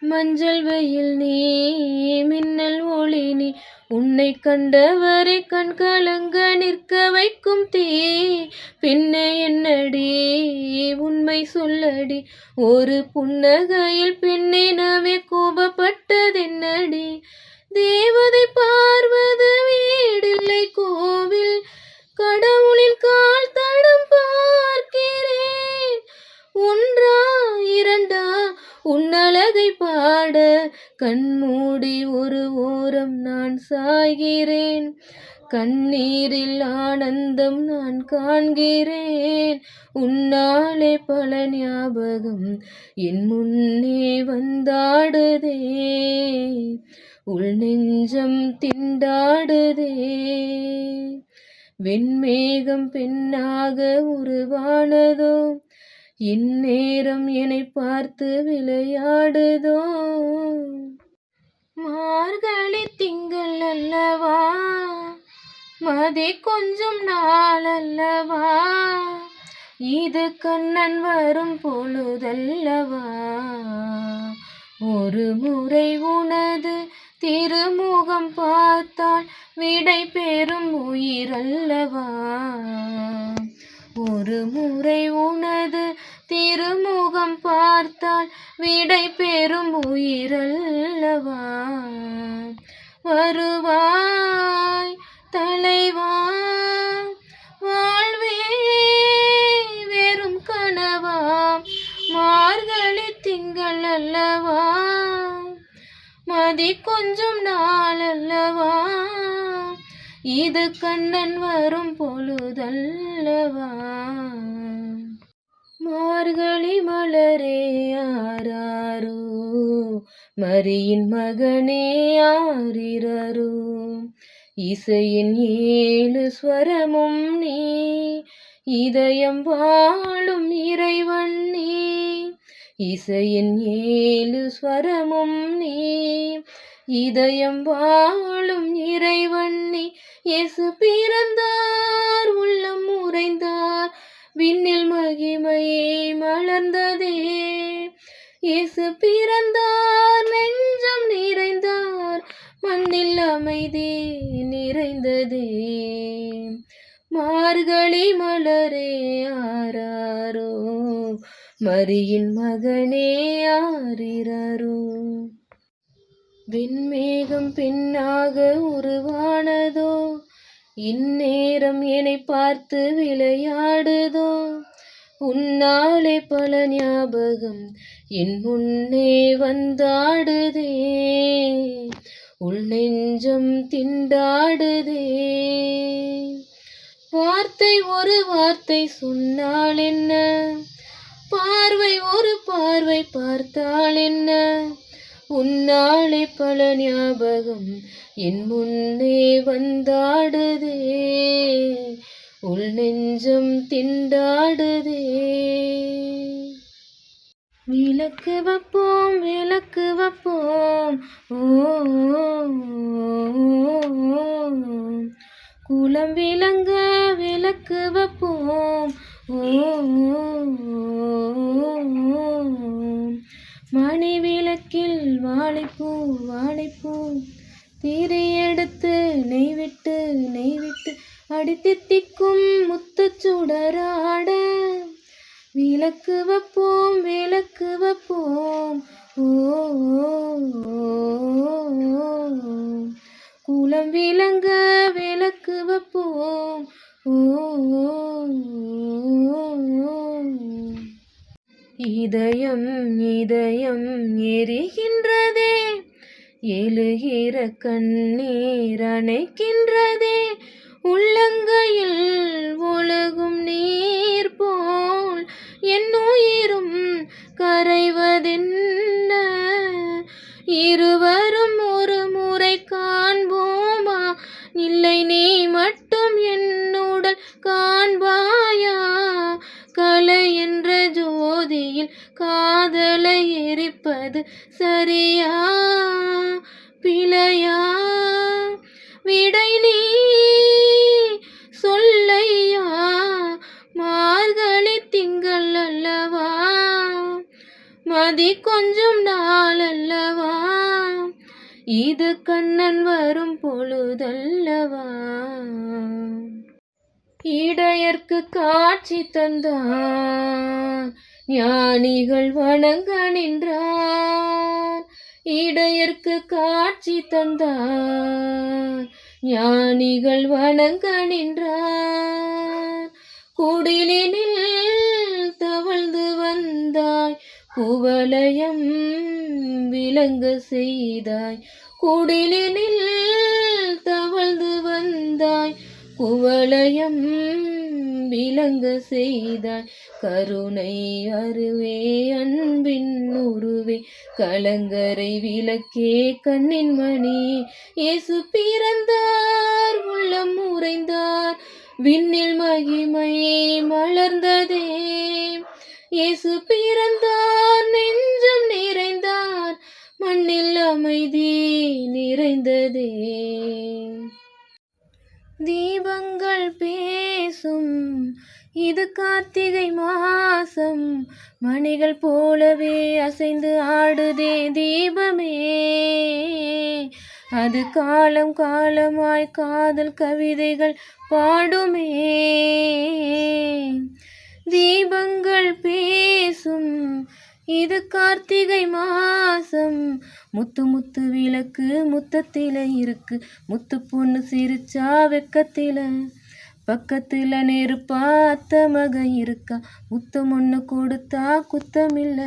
மஞ்சள் வெயில் நீ மின்னல் ஒளி நீ உன்னை கண்டவரை கண் கலங்க நிற்க வைக்கும் தீ பின்னே என்னடி உண்மை சொல்லடி ஒரு புன்னகையில் பெண்ணினமே கோபப்பட்டதென்னடி தேவதை பார்வது வீடில்லை கோவில் கடவுளின் கால் தடம் பார்க்கிறேன் ஒன்றா இரண்டா உன்னழகை பாட கண்மூடி ஒரு ஓரம் நான் சாய்கிறேன் கண்ணீரில் ஆனந்தம் நான் காண்கிறேன் உன்னாலே பல ஞாபகம் என் முன்னே வந்தாடுதே உள் நெஞ்சம் திண்டாடுதே வெண்மேகம் பெண்ணாக உருவானதோ இந்நேரம் என்னை பார்த்து விளையாடுதோ மார்கழி திங்கள் அல்லவா மதி கொஞ்சம் நாள் அல்லவா இது கண்ணன் வரும் பொழுதல்லவா ஒரு முறை உனது திருமுகம் பார்த்தால் விடை பெறும் உயிரல்லவா ஒரு முறை உனது திருமுகம் பார்த்தால் விடை பெறும் உயிரல்லவா வருவாய் தலைவா வாழ்வே வெறும் கனவா மார்கழி திங்கள் அல்லவா மதி கொஞ்சம் நாள் அல்லவா இது கண்ணன் வரும் பொழுதல்லவா மார்கழி மலரே ஆராரோ மரியின் மகனே ஆரிரரோ இசையின் 7 ஸ்வரமும் நீ இதயம் வாழும் இறைவன் நீ இசையின் 7 ஸ்வரமும் நீ இதயம் வாழும் இறைவன் நீ இயேசு பிறந்தார் உள்ளம் உறைந்தார் விண்ணில் மகிமையே மலர்ந்ததே இயேசு பிறந்தார் நெஞ்சம் நிறைந்தார் மண்ணில் அமைதி நிறைந்ததே மார்கழி மலரே ஆராரோ மரியின் மகனே ஆரிரரோ வெண்மேகம் பெண்ணாக உருவானதோ இந்நேரம் என்னை பார்த்து விளையாடுதோ உன்னாலே பல ஞாபகம் என் முன்னே வந்தாடுதே உள் நெஞ்சம் திண்டாடுதே வார்த்தை ஒரு வார்த்தை சொன்னால் என்ன பார்வை ஒரு பார்வை பார்த்தால் என்ன உன்னாலே பல ஞாபகம் என் முன்னே வந்தாடுதே உள் நெஞ்சம் திண்டாடுதே விளக்கு வைப்போம் விளக்கு வைப்போம் குலம் விளங்க விளக்கு வைப்போம் மணி விளக்கில் வாழைப்பூ வாழைப்பூ தீரை எடுத்து நெய்விட்டு நெய்விட்டு அடித்தித்திக்கும் முத்துச்சுடராட விளக்கு வைப்போம் விளக்கு வைப்போம் குலம் விளங்க விளக்கு வைப்போம் இதயம் இதயம் எரிகின்றதே எழுகிற கண்ணீர் அணைக்கின்றதே உள்ளங்கையில் ஒழுகும் நீர் போல் என் உயிரும் கரைவதென்ன இருவரும் ஒரு முறை காண்போமா இல்லை நீ மட்டும் என்னுடன் காண்பாயா கலை என்ற ஜோதியில் காதலை எரிப்பது சரியா பிழையா விடை நீ சொல்லையா மார்கழி திங்கள் அல்லவா மதி கொஞ்சம் நாள் அல்ல இது கண்ணன் வரும் பொழுதல்லவா. இடையர்க்கு காட்சி தந்தார், ஞானிகள் வணங்க நின்றார். இடையர்க்கு காட்சி தந்தார், ஞானிகள் வணங்க நின்றார். குடிலினில் தவழ்ந்து வந்தாய், குவலயம் விளங்க செய்தாய். குடிலினில் தவழ்ந்து வந்தாய், குவலயம் விளங்க செய்தாய். கருணை அருவே அன்பின் உருவே, கலங்கரை விளக்கே கண்ணின் மணி. இயேசு பிறந்தார், உள்ளம் உறைந்தார், விண்ணில் மகிமை மலர்ந்ததே. இயேசு பிறந்தார், நெஞ்சம் நிறைந்தார், மண்ணில் அமைதி நிறைந்ததே. தீபங்கள் பேசும், இது கார்த்திகை மாசம், மணிகள் போலவே அசைந்து ஆடுதே தீபமே. அது காலம் காலமாய் காதல் கவிதைகள் பாடுமே. தீபங்கள் பேசும், இது கார்த்திகை மாசம், முத்து முத்து விளக்கு முத்தத்தில இருக்கு. முத்து பொண்ணு சிரிச்சா வெக்கத்தில, பக்கத்துல நெருப்பா அத்த மகன் இருக்கா. முத்தம் ஒண்ணு கொடுத்தா குத்தமில்ல.